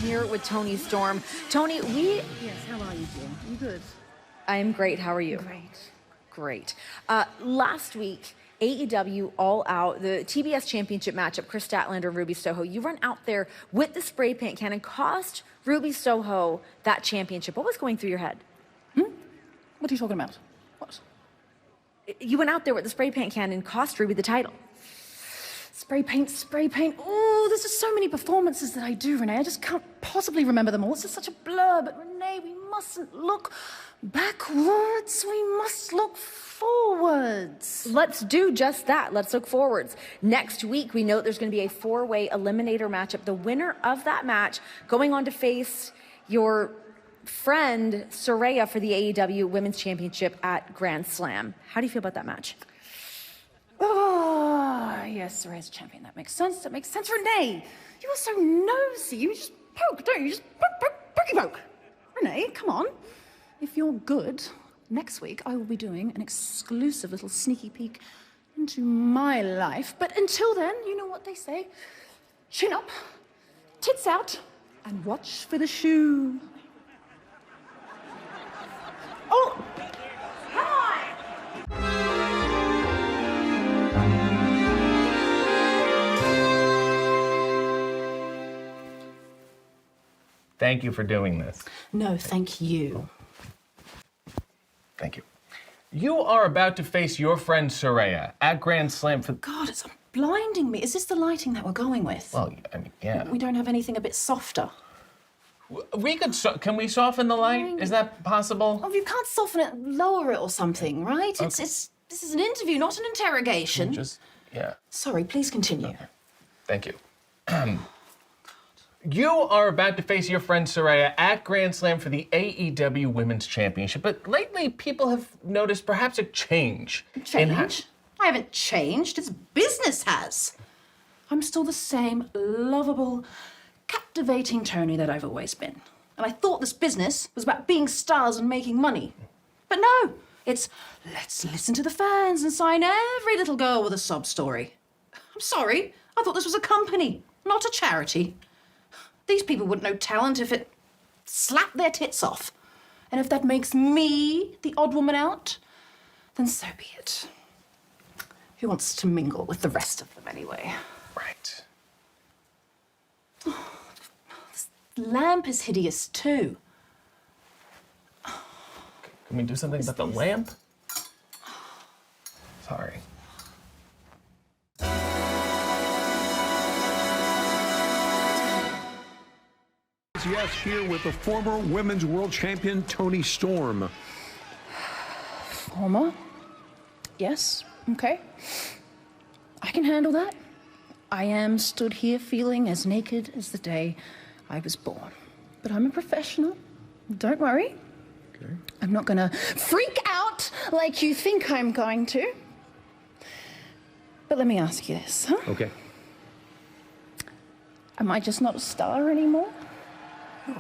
Here with Toni Storm. Toni, Yes, how are you doing? You good? I am great. How are you? Great. Great. Last week, AEW All Out, the TBS Championship matchup, Chris Statlander, Ruby Soho, you run out there with the spray paint can and cost Ruby Soho that championship. What was going through your head? What are you talking about? What? You went out there with the spray paint can and cost Ruby the title. Spray paint, spray paint. Oh, there's just so many performances that I do, Renee. I just can't possibly remember them all. It's just such a blur. But Renee, we mustn't look backwards. We must look forwards. Let's do just that. Let's look forwards. Next week, we know there's going to be a four-way eliminator matchup. The winner of that match going on to face your friend Saraya for the AEW Women's Championship at Grand Slam. How do you feel about that match? Oh, yes, Saraya's champion. That makes sense. That makes sense. Renee, you are so nosy. You just poke, don't you? You just poke. Renee, come on. If you're good, next week I will be doing an exclusive little sneaky peek into my life. But until then, you know what they say. Chin up, tits out, and watch for the shoe. Oh! Come on! Thank you for doing this. No, thank you. Thank you. You are about to face your friend Saraya at Grand Slam for... God, it's blinding me. Is this the lighting that we're going with? Well, I mean, yeah. We don't have anything a bit softer. We could... Can we soften the light? Is that possible? Oh, you can't soften it, lower it or something, right? Okay. This is an interview, not an interrogation. Just... Yeah. Sorry, please continue. Okay. Thank you. You are about to face your friend Saraya at Grand Slam for the AEW Women's Championship, but lately people have noticed perhaps a change. Change? I haven't changed. It's business has. I'm still the same lovable, captivating Toni that I've always been. And I thought this business was about being stars and making money. But no, it's let's listen to the fans and sign every little girl with a sob story. I'm sorry, I thought this was a company, not a charity. These people wouldn't know talent if it slapped their tits off. And if that makes me the odd woman out, then so be it. Who wants to mingle with the rest of them anyway? Right. Oh, this lamp is hideous too. Can we do something about the lamp? Sorry. Yes, here with the former women's world champion, Toni Storm. Former? Yes, okay. I can handle that. I am stood here feeling as naked as the day I was born. But I'm a professional. Don't worry. Okay. I'm not gonna freak out like you think I'm going to. But let me ask you this, huh? Okay. Am I just not a star anymore?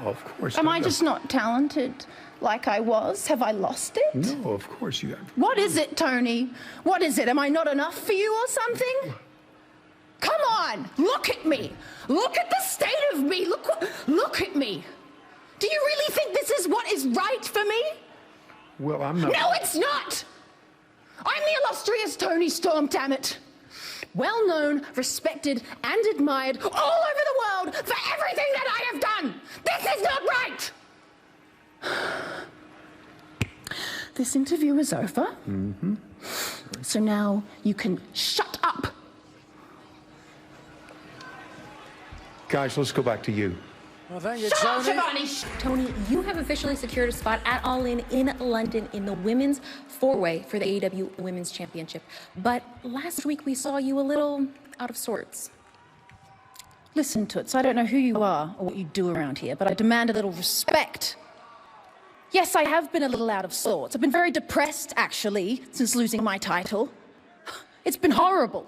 Oh, of course. Am I just not talented like I was? Have I lost it? No, of course you have. What is it, Toni? What is it? Am I not enough for you or something? Come on, look at me. Look at the state of me. Look at me. Do you really think this is what is right for me? Well, I'm not. No, it's not. I'm the illustrious Toni Storm, damn it. Well known, respected, and admired all over the world for everything that I have done. This is not right. This interview is over. Mm-hmm. So now you can shut up. Guys, let's go back to you. Well, thank you, Shut up, Toni. Shivani. Toni, you have officially secured a spot at All In London in the women's four-way for the AEW Women's Championship. But last week we saw you a little out of sorts. Listen, Toots, I don't know who you are or what you do around here, but I demand a little respect. Yes, I have been a little out of sorts. I've been very depressed, actually, since losing my title. It's been horrible.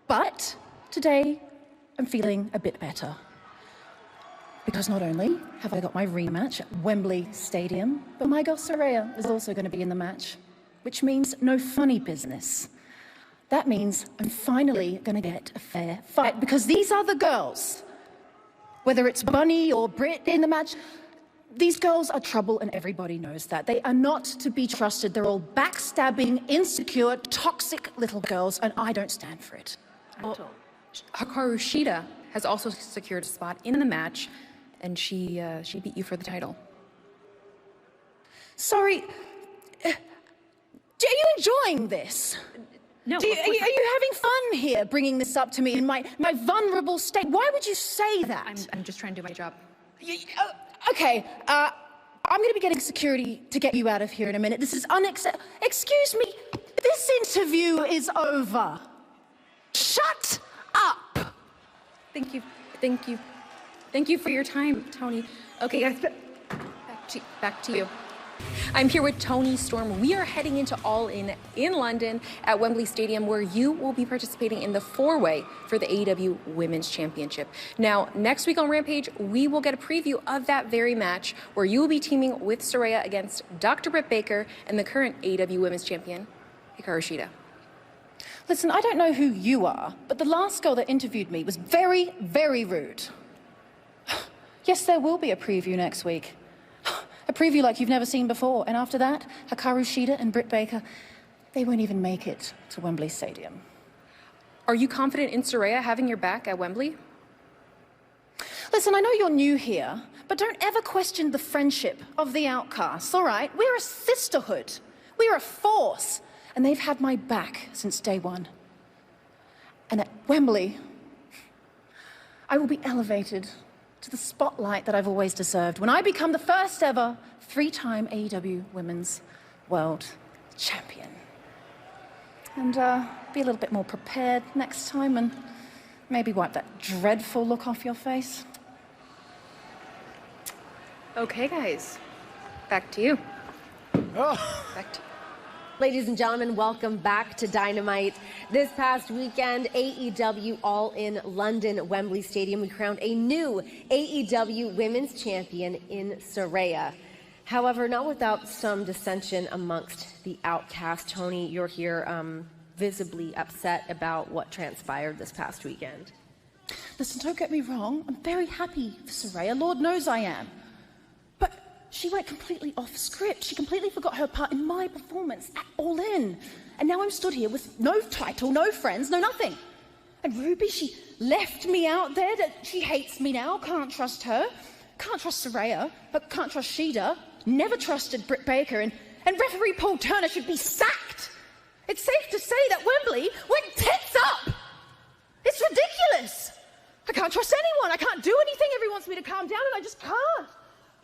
But today, I'm feeling a bit better. Because not only have I got my rematch at Wembley Stadium, but my girl Saraya is also going to be in the match, which means no funny business. That means I'm finally going to get a fair fight, because these other girls, Whether it's Bunny or Britt in the match, these girls are trouble and everybody knows that. They are not to be trusted. They're all backstabbing, insecure, toxic little girls, and I don't stand for it. Well, Hikaru Shida has also secured a spot in the match, and she beat you for the title. Sorry, are you enjoying this? No, Are you having fun here, bringing this up to me in my vulnerable state? Why would you say that? I'm just trying to do my job. Okay, I'm going to be getting security to get you out of here in a minute. This is unacceptable. Excuse me, this interview is over. Shut up! Thank you. Thank you for your time, Toni. Okay, guys, back to you. I'm here with Toni Storm. We are heading into All In London at Wembley Stadium, where you will be participating in the four-way for the AEW Women's Championship. Now, next week on Rampage, we will get a preview of that very match, where you will be teaming with Saraya against Dr. Britt Baker and the current AEW Women's Champion, Hikaru Shida. Listen, I don't know who you are, but the last girl that interviewed me was very, very rude. Yes, there will be a preview next week. A preview like you've never seen before. And after that, Hikaru Shida and Britt Baker, they won't even make it to Wembley Stadium. Are you confident in Saraya having your back at Wembley? Listen, I know you're new here, but don't ever question the friendship of the outcasts, all right? We're a sisterhood. We're a force. And they've had my back since day one. And at Wembley, I will be elevated to the spotlight that I've always deserved when I become the first ever three-time AEW Women's World Champion. And be a little bit more prepared next time and maybe wipe that dreadful look off your face. Okay, guys. Back to you. Back to Ladies and gentlemen, welcome back to Dynamite. This past weekend, AEW All In London, Wembley Stadium, we crowned a new AEW Women's Champion in Saraya. However, not without some dissension amongst the outcast. Toni, you're here visibly upset about what transpired this past weekend. Listen, don't get me wrong. I'm very happy for Saraya. Lord knows I am. But she went completely off script. She completely forgot her part in my performance at All In. And now I'm stood here with no title, no friends, no nothing. And Ruby, she left me out there. That she hates me now. Can't trust her. Can't trust Saraya. But can't trust Shida. Never trusted Britt Baker. And referee Paul Turner should be sacked. It's safe to say that Wembley went tits up. It's ridiculous. I can't trust anyone. I can't do anything. Everyone wants me to calm down, and I just can't.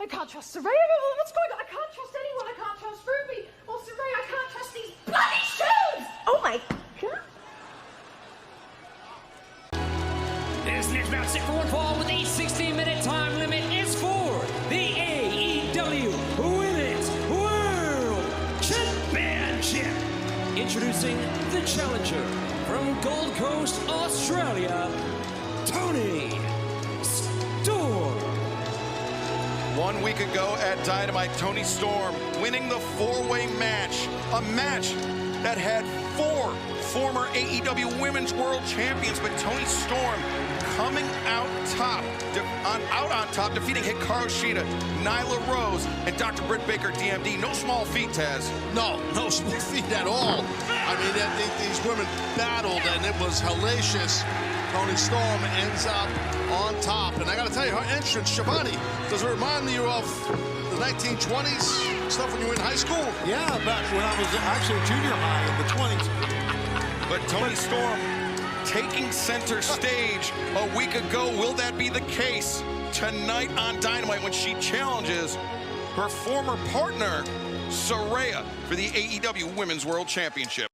I can't trust Saraya. What's going on? I can't trust anyone. I can't trust Ruby or Saraya. I can't trust these bloody shoes! Oh my God. This next bout set for one fall with a 16-minute time limit is for the AEW Women's World Championship. Introducing the challenger from Gold Coast, Australia, Toni Storm. 1 week ago at Dynamite, Toni Storm winning the four-way match. A match that had four former AEW Women's World Champions, but Toni Storm coming out on top, defeating Hikaru Shida, Nyla Rose, and Dr. Britt Baker, DMD. No small feat, Taz. No small feat at all. I mean, these women battled, and it was hellacious. Toni Storm ends up on top. And I got to tell you, her entrance, Shivani, does it remind you of the 1920s stuff when you were in high school? Yeah, back when I was actually junior high in the 20s. But Toni Storm taking center stage a week ago. Will that be the case tonight on Dynamite when she challenges her former partner, Saraya, for the AEW Women's World Championship?